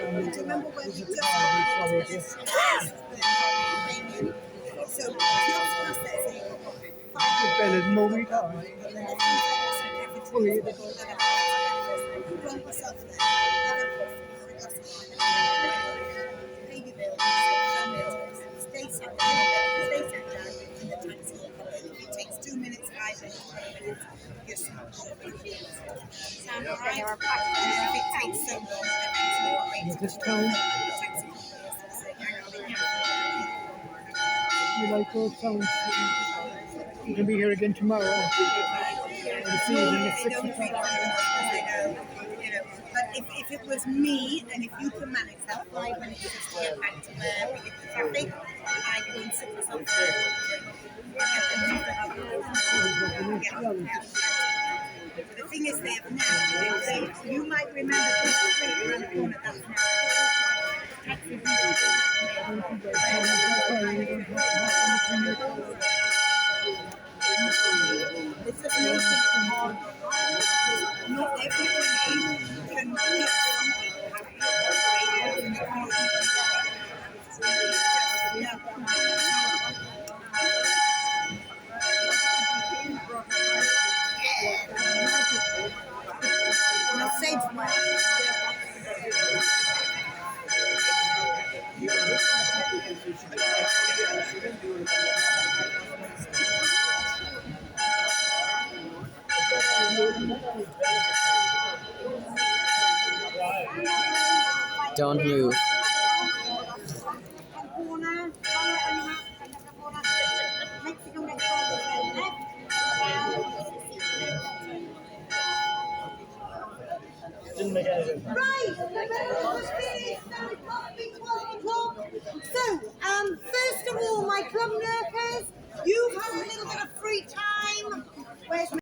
remember when we just got so just processing Bella's movie time. it takes 2 minutes, 5 minutes, 10 minutes, you're sound alright? If it takes so long, then it's This time, you like those sounds. You can be here again tomorrow. This evening at 6 o'clock. But if it was me, and if you can manage that 5 minutes just to get back to where we get the traffic, I go and sit with something. The thing is, they have now, you might remember this street around the corner that's now it's just making it hard. Not everybody can get Don't move. So, first of all, my club nurses, you've had a little bit of free time. Where's